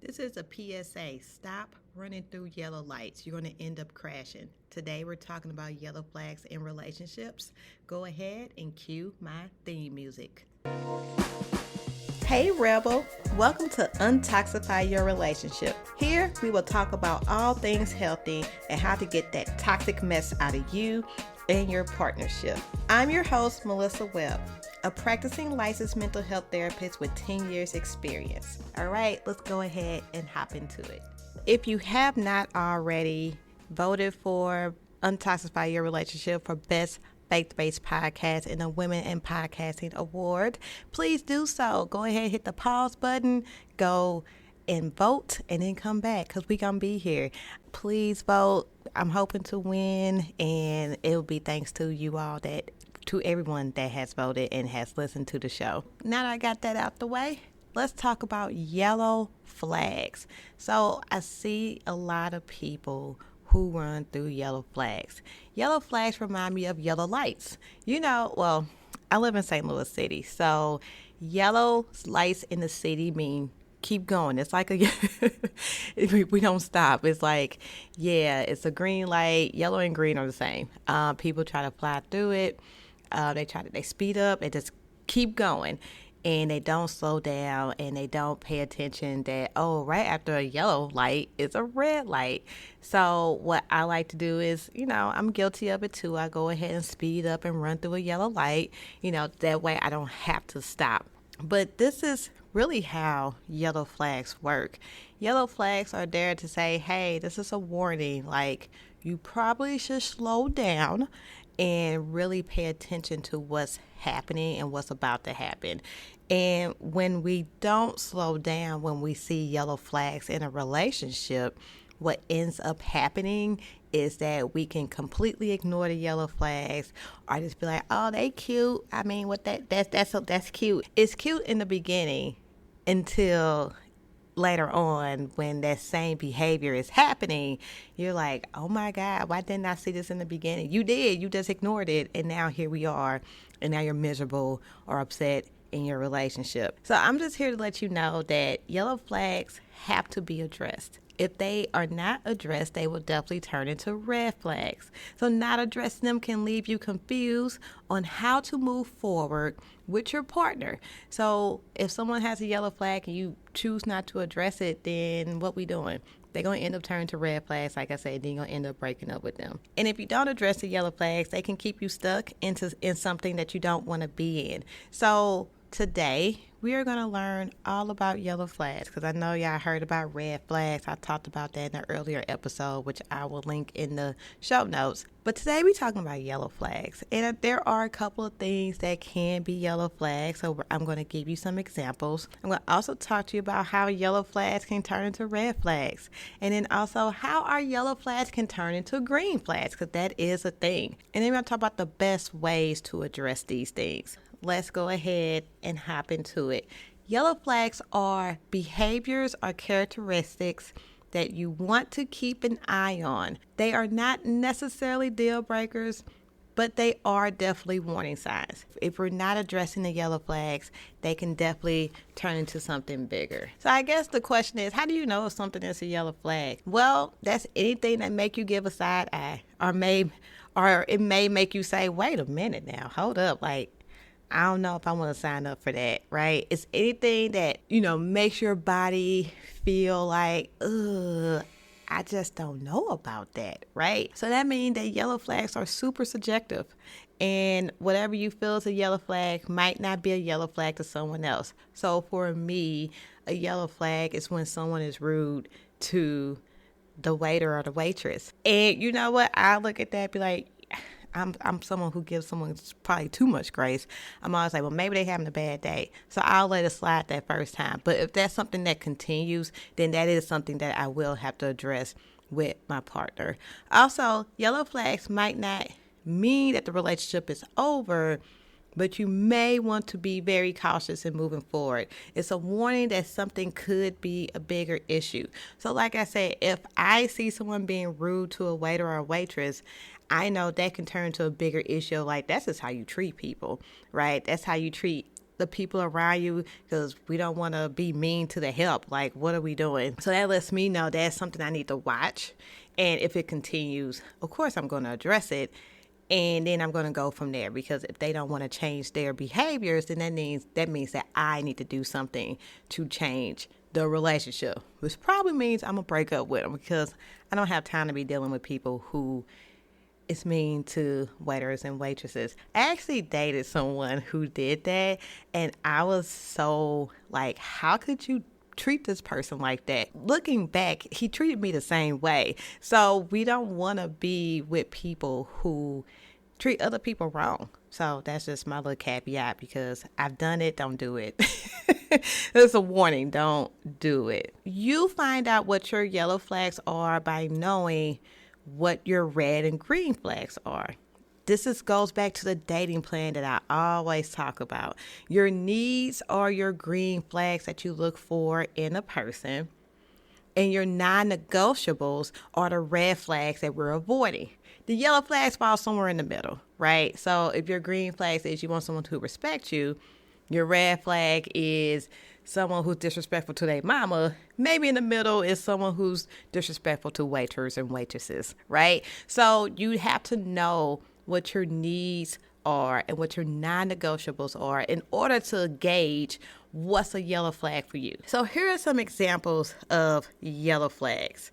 This is a PSA. Stop running through yellow lights. You're going to end up crashing. Today we're talking about yellow flags in relationships. Go ahead and cue my theme music. Hey Rebel, welcome to Untoxify Your Relationship. Here we will talk about all things healthy and how to get that toxic mess out of you and your partnership. I'm your host, Melissa Webb, a practicing licensed mental health therapist with 10 years experience. All right, let's go ahead and hop into it. If you have not already voted for Untoxify Your Relationship for Best Faith-Based Podcast in the Women in Podcasting Award, please do so. Go ahead, hit the pause button, go and vote, and then come back because we're going to be here. Please vote. I'm hoping to win, and it will be thanks to you all, to everyone that has voted and has listened to the show. Now that I got that out the way, let's talk about yellow flags. So I see a lot of people who run through yellow flags. Yellow flags remind me of yellow lights. I live in St. Louis City, so yellow lights in the city mean keep going. It's like we don't stop. It's like, yeah, it's a green light. Yellow and green are the same. People try to fly through it. They speed up and just keep going. And they don't slow down and they don't pay attention that, right after a yellow light is a red light. So what I like to do is, I'm guilty of it too. I go ahead and speed up and run through a yellow light, that way I don't have to stop. But this is really how yellow flags work. Yellow flags are there to say, hey, this is a warning. Like, you probably should slow down and really pay attention to what's happening and what's about to happen. And when we don't slow down, when we see yellow flags in a relationship, what ends up happening is that we can completely ignore the yellow flags or just be like, oh, they cute. I mean, that's cute. It's cute in the beginning until later on, when that same behavior is happening, you're like, oh my God, why didn't I see this in the beginning? You did, you just ignored it, and now here we are, and now you're miserable or upset in your relationship. So I'm just here to let you know that yellow flags have to be addressed. If they are not addressed, they will definitely turn into red flags. So not addressing them can leave you confused on how to move forward with your partner. So if someone has a yellow flag and you choose not to address it, then what we doing? They're going to end up turning to red flags, like I said, then you're going to end up breaking up with them. And if you don't address the yellow flags, they can keep you stuck in something that you don't want to be in. So today, we are going to learn all about yellow flags because I know y'all heard about red flags. I talked about that in an earlier episode, which I will link in the show notes. But today we're talking about yellow flags. And there are a couple of things that can be yellow flags. So I'm going to give you some examples. I'm going to also talk to you about how yellow flags can turn into red flags. And then also how our yellow flags can turn into green flags because that is a thing. And then we're going to talk about the best ways to address these things. Let's go ahead and hop into it. Yellow flags are behaviors or characteristics that you want to keep an eye on. They are not necessarily deal breakers, but they are definitely warning signs. If we're not addressing the yellow flags, they can definitely turn into something bigger. So I guess the question is, how do you know if something is a yellow flag? Well, that's anything that make you give a side eye or it may make you say, wait a minute now, hold up, like, I don't know if I want to sign up for that, right? It's anything that, makes your body feel like, I just don't know about that, right? So that means that yellow flags are super subjective. And whatever you feel is a yellow flag might not be a yellow flag to someone else. So for me, a yellow flag is when someone is rude to the waiter or the waitress. And you know what? I look at that and be like, I'm someone who gives someone probably too much grace. I'm always like, well, maybe they're having a bad day. So I'll let it slide that first time. But if that's something that continues, then that is something that I will have to address with my partner. Also, yellow flags might not mean that the relationship is over, but you may want to be very cautious in moving forward. It's a warning that something could be a bigger issue. So like I said, if I see someone being rude to a waiter or a waitress, I know that can turn to a bigger issue. Like, that's just how you treat people, right? That's how you treat the people around you because we don't want to be mean to the help. Like, what are we doing? So that lets me know that's something I need to watch. And if it continues, of course, I'm going to address it. And then I'm going to go from there, because if they don't want to change their behaviors, then that means that I need to do something to change the relationship, which probably means I'm going to break up with them, because I don't have time to be dealing with people who is mean to waiters and waitresses. I actually dated someone who did that, and I was so like, how could you treat this person like that? Looking back, he treated me the same way. So we don't want to be with people who treat other people wrong. So that's just my little caveat, because I've done it. Don't do it. It's a warning. Don't do it. You find out what your yellow flags are by knowing what your red and green flags are. This goes back to the dating plan that I always talk about. Your needs are your green flags that you look for in a person, and your non-negotiables are the red flags that we're avoiding. The yellow flags fall somewhere in the middle, right? So if your green flag is you want someone to respect you, your red flag is someone who's disrespectful to their mama. Maybe in the middle is someone who's disrespectful to waiters and waitresses, right? So you have to know what your needs are and what your non-negotiables are in order to gauge what's a yellow flag for you. So here are some examples of yellow flags.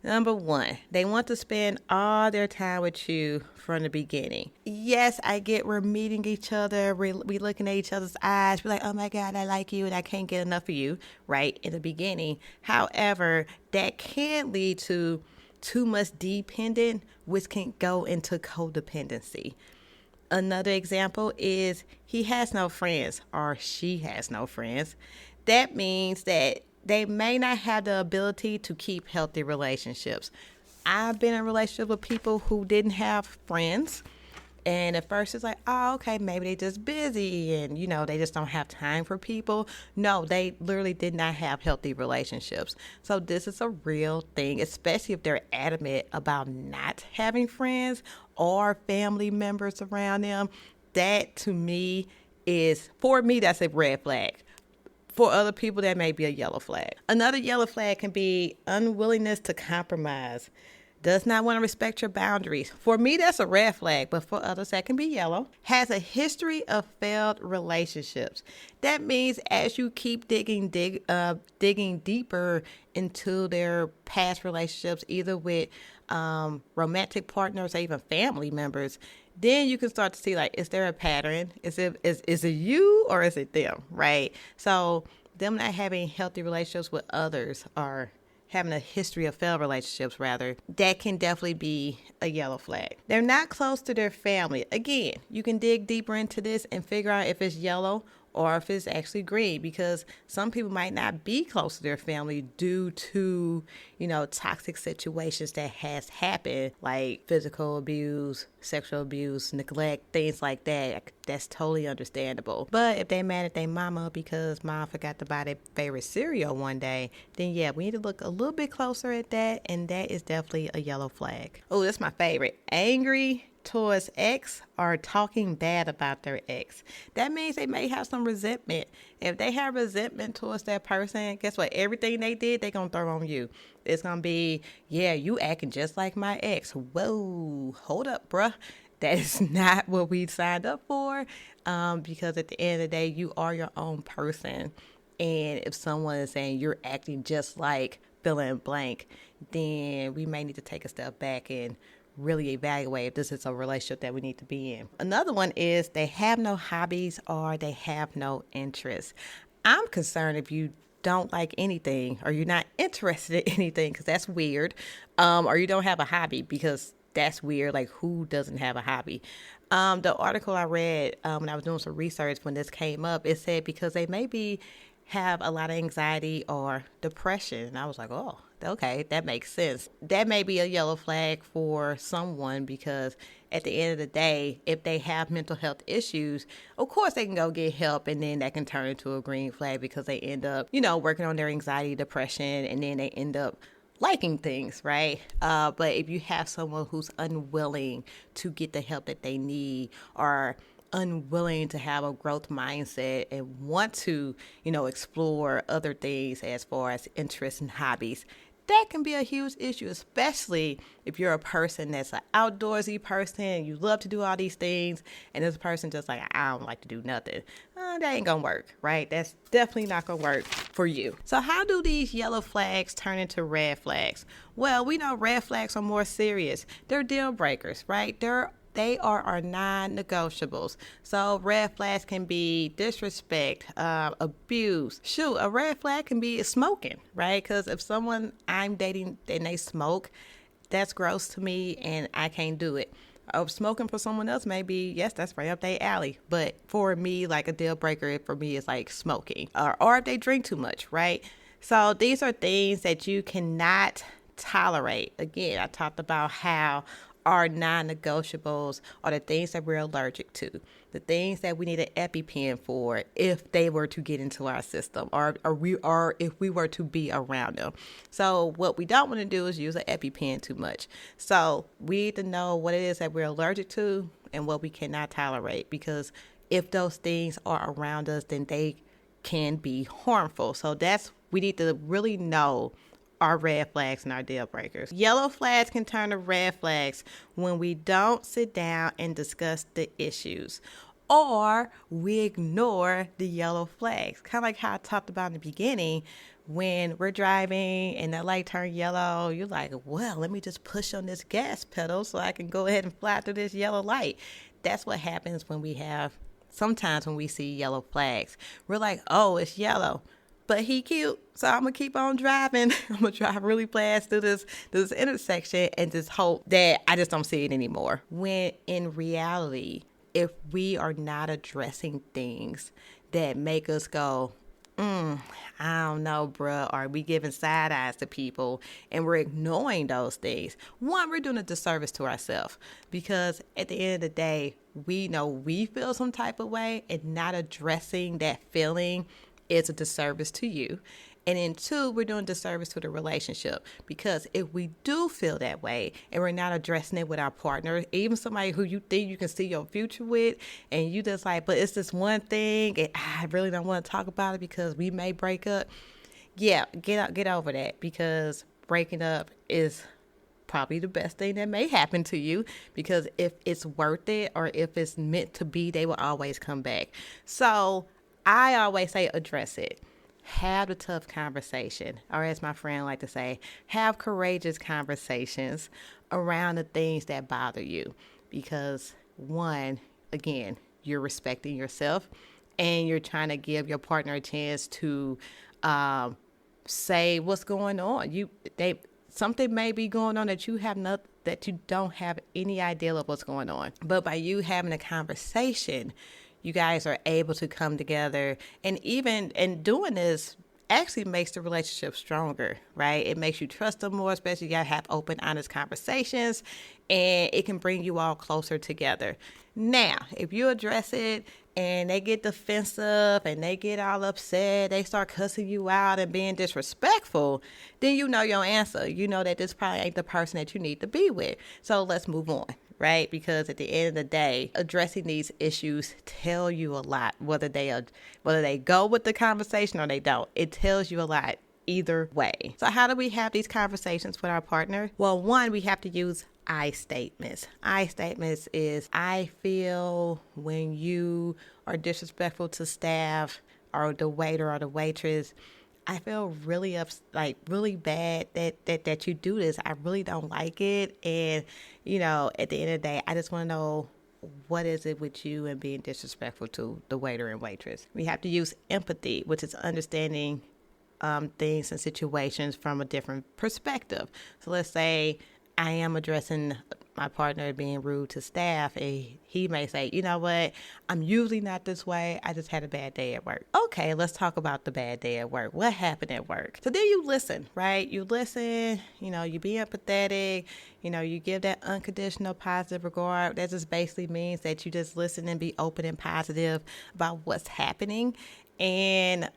Number 1, they want to spend all their time with you from the beginning. Yes, I get we're meeting each other. We looking at each other's eyes. We're like, oh my God, I like you and I can't get enough of you, right? In the beginning. However, that can lead to too much dependent, which can go into codependency. Another example is he has no friends or she has no friends. That means that they may not have the ability to keep healthy relationships. I've been in a relationship with people who didn't have friends. And at first it's like, oh, okay, maybe they just busy and, they just don't have time for people. No, they literally did not have healthy relationships. So this is a real thing, especially if they're adamant about not having friends or family members around them. That to me for me, that's a red flag. For other people, that may be a yellow flag. Another yellow flag can be unwillingness to compromise. Does not want to respect your boundaries. For me, that's a red flag, but for others, that can be yellow. Has a history of failed relationships. That means as you keep digging deeper into their past relationships, either with romantic partners or even family members, then you can start to see, like, is there a pattern? Is it you or is it them, right? So them not having healthy relationships with others, or having a history of failed relationships, rather, that can definitely be a yellow flag. They're not close to their family. Again, you can dig deeper into this and figure out if it's yellow or if it's actually green, because some people might not be close to their family due to, toxic situations that has happened, like physical abuse, sexual abuse, neglect, things like that. That's totally understandable. But if they mad at their mama because mom forgot to buy their favorite cereal one day, then yeah, we need to look a little bit closer at that, and that is definitely a yellow flag. Oh, that's my favorite. Angry towards ex or talking bad about their ex. That means they may have some resentment. If they have resentment towards that person, guess what? Everything they did, they're going to throw on you. It's going to be, yeah, you acting just like my ex. Whoa, hold up, bruh. That is not what we signed up for, because at the end of the day, you are your own person. And if someone is saying you're acting just like fill in blank, then we may need to take a step back and really evaluate if this is a relationship that we need to be in. Another one is they have no hobbies or they have no interests. I'm concerned if you don't like anything or you're not interested in anything, because that's weird, or you don't have a hobby, because that's weird. Like, who doesn't have a hobby? The article I read when I was doing some research when this came up, it said because they maybe have a lot of anxiety or depression. And I was like, oh, okay, that makes sense. That may be a yellow flag for someone, because at the end of the day, if they have mental health issues, of course they can go get help, and then that can turn into a green flag because they end up, working on their anxiety, depression, and then they end up liking things, right? But if you have someone who's unwilling to get the help that they need, or unwilling to have a growth mindset and want to, explore other things as far as interests and hobbies, that can be a huge issue, especially if you're a person that's an outdoorsy person, you love to do all these things, and this person just like, I don't like to do nothing. That ain't gonna work, right? That's definitely not gonna work for you. So how do these yellow flags turn into red flags? Well, we know red flags are more serious. They're deal breakers, right? They are our non-negotiables. So red flags can be disrespect, abuse. Shoot, a red flag can be smoking, right? Because if someone I'm dating and they smoke, that's gross to me and I can't do it. Smoking for someone else may be, yes, that's right up their alley. But for me, like a deal breaker for me is like smoking or if they drink too much, right? So these are things that you cannot tolerate. Again, I talked about how our non-negotiables are the things that we're allergic to, the things that we need an EpiPen for if they were to get into our system or if we were to be around them. So what we don't want to do is use an EpiPen too much. So we need to know what it is that we're allergic to and what we cannot tolerate, because if those things are around us, then they can be harmful. So we need to really know our red flags and our deal breakers. Yellow flags can turn to red flags when we don't sit down and discuss the issues, or we ignore the yellow flags. Kind of like how I talked about in the beginning, when we're driving and that light turns yellow, you're like, well, let me just push on this gas pedal so I can go ahead and fly through this yellow light. That's what happens sometimes when we see yellow flags. We're like, oh, it's yellow, but he cute, so I'm gonna keep on driving. I'm gonna drive really fast through this intersection and just hope that I just don't see it anymore. When in reality, if we are not addressing things that make us go, I don't know, bruh, or we giving side eyes to people and we're ignoring those things, one, we're doing a disservice to ourselves, because at the end of the day, we know we feel some type of way, and not addressing that feeling is a disservice to you. And then two, we're doing disservice to the relationship, because if we do feel that way and we're not addressing it with our partner, even somebody who you think you can see your future with, and you just like, but it's this one thing and I really don't want to talk about it because we may break up. Yeah, get over that, because breaking up is probably the best thing that may happen to you, because if it's worth it or if it's meant to be, they will always come back. So I always say address it. Have the tough conversation, or as my friend like to say, have courageous conversations around the things that bother you. Because one, again, you're respecting yourself and you're trying to give your partner a chance to say what's going on. Something may be going on that that you don't have any idea of what's going on. But by you having a conversation, you guys are able to come together, and doing this actually makes the relationship stronger, right? It makes you trust them more, especially you gotta have open, honest conversations, and it can bring you all closer together. Now, if you address it and they get defensive and they get all upset, they start cussing you out and being disrespectful, then you know your answer. You know that this probably ain't the person that you need to be with. So let's move on. Right? Because at the end of the day, addressing these issues tell you a lot, whether they go with the conversation or they don't. It tells you a lot either way. So how do we have these conversations with our partner? Well, one, we have to use I statements. I statements is, I feel when you are disrespectful to staff or the waiter or the waitress, I feel really really bad that you do this. I really don't like it. And, at the end of the day, I just want to know, what is it with you and being disrespectful to the waiter and waitress? We have to use empathy, which is understanding things and situations from a different perspective. So let's say I am addressing my partner being rude to staff, and he may say, you know what, I'm usually not this way. I just had a bad day at work. Okay, let's talk about the bad day at work. What happened at work? So then you listen, right? You listen, you be empathetic, you give that unconditional positive regard. That just basically means that you just listen and be open and positive about what's happening. And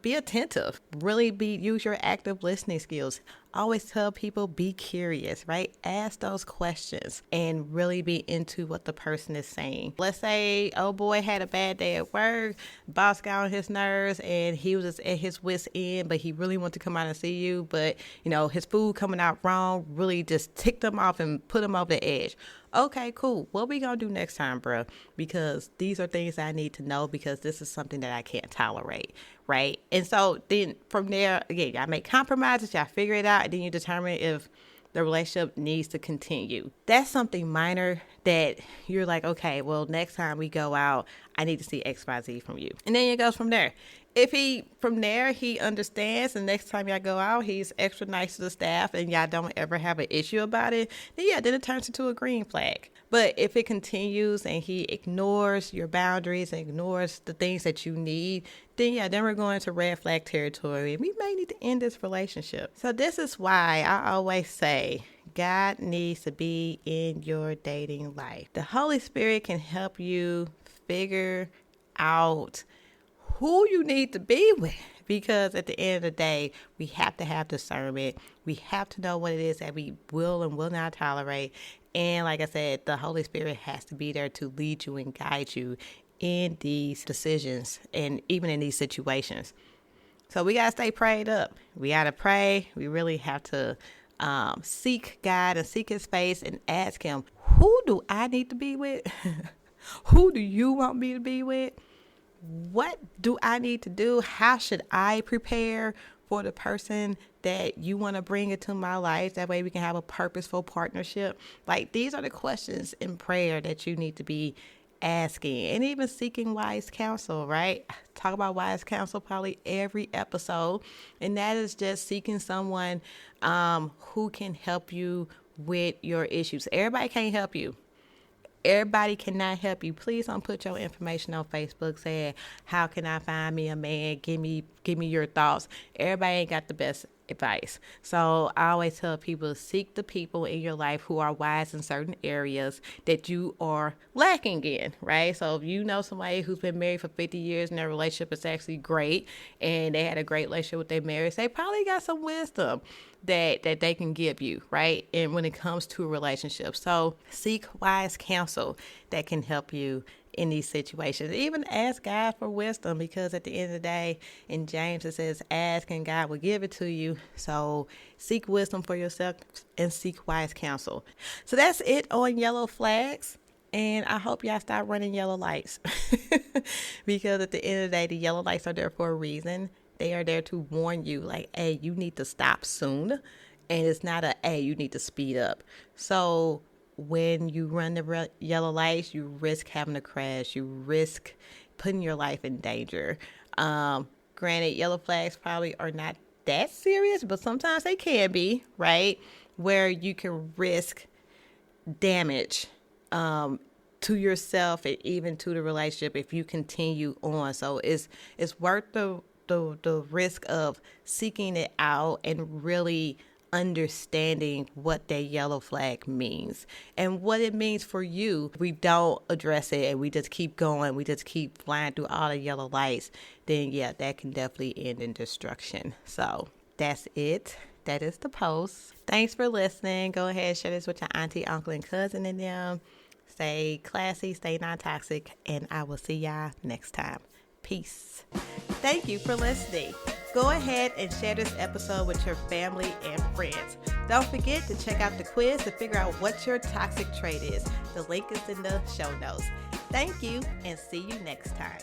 be attentive. Really use your active listening skills. Always tell people, be curious, right? Ask those questions and really be into what the person is saying. Let's say, oh boy had a bad day at work, boss got on his nerves and he was just at his wit's end, but he really wanted to come out and see you. But, his food coming out wrong really just ticked him off and put him over the edge. Okay, cool. What we gonna do next time, bro? Because these are things I need to know because this is something that I can't tolerate, right? And so then from there, again, y'all make compromises, y'all figure it out, and then you determine if the relationship needs to continue. That's something minor that you're like, okay, well, next time we go out, I need to see XYZ from you. And then it goes from there. If he understands, and next time y'all go out, he's extra nice to the staff and y'all don't ever have an issue about it, then it turns into a green flag. But if it continues and he ignores your boundaries and ignores the things that you need, then we're going to red flag territory and we may need to end this relationship. So this is why I always say God needs to be in your dating life. The Holy Spirit can help you figure out who you need to be with, because at the end of the day, we have to have discernment. We have to know what it is that we will and will not tolerate. And like I said, the Holy Spirit has to be there to lead you and guide you in these decisions and even in these situations. So we got to stay prayed up. We got to pray. We really have to seek God and seek his face and ask him, who do I need to be with? Who do you want me to be with? What do I need to do? How should I prepare for the person that you want to bring into my life? That way we can have a purposeful partnership. Like, these are the questions in prayer that you need to be asking, and even seeking wise counsel, right? Talk about wise counsel probably every episode. And that is just seeking someone who can help you with your issues. Everybody can't help you. Everybody cannot help you. Please don't put your information on Facebook saying, how can I find me a man? Give me your thoughts. Everybody ain't got the best advice. So I always tell people, seek the people in your life who are wise in certain areas that you are lacking in, right? So if you know somebody who's been married for 50 years and their relationship is actually great and they had a great relationship with their marriage, they probably got some wisdom that they can give you, right? And when it comes to a relationship. So seek wise counsel that can help you in these situations. Even ask God for wisdom, because at the end of the day, in James it says, ask and God will give it to you. So seek wisdom for yourself and seek wise counsel. So that's it on yellow flags. And I hope y'all stop running yellow lights because at the end of the day, the yellow lights are there for a reason. They are there to warn you, like, hey, you need to stop soon. And it's not hey, you need to speed up. So when you run the yellow lights, you risk having a crash. You risk putting your life in danger. Granted, yellow flags probably are not that serious, but sometimes they can be, right? Where you can risk damage to yourself and even to the relationship if you continue on. So it's worth the risk of seeking it out and really understanding what that yellow flag means and what it means for you. If we don't address it and we just keep going, we just keep flying through all the yellow lights, then yeah, that can definitely end in destruction. So that's it. That is the post. Thanks for listening. Go ahead and share this with your auntie, uncle, and cousin and them. Stay classy, stay non-toxic, and I will see y'all next time. Peace. Thank you for listening. Go ahead and share this episode with your family and friends. Don't forget to check out the quiz to figure out what your toxic trait is. The link is in the show notes. Thank you, and see you next time.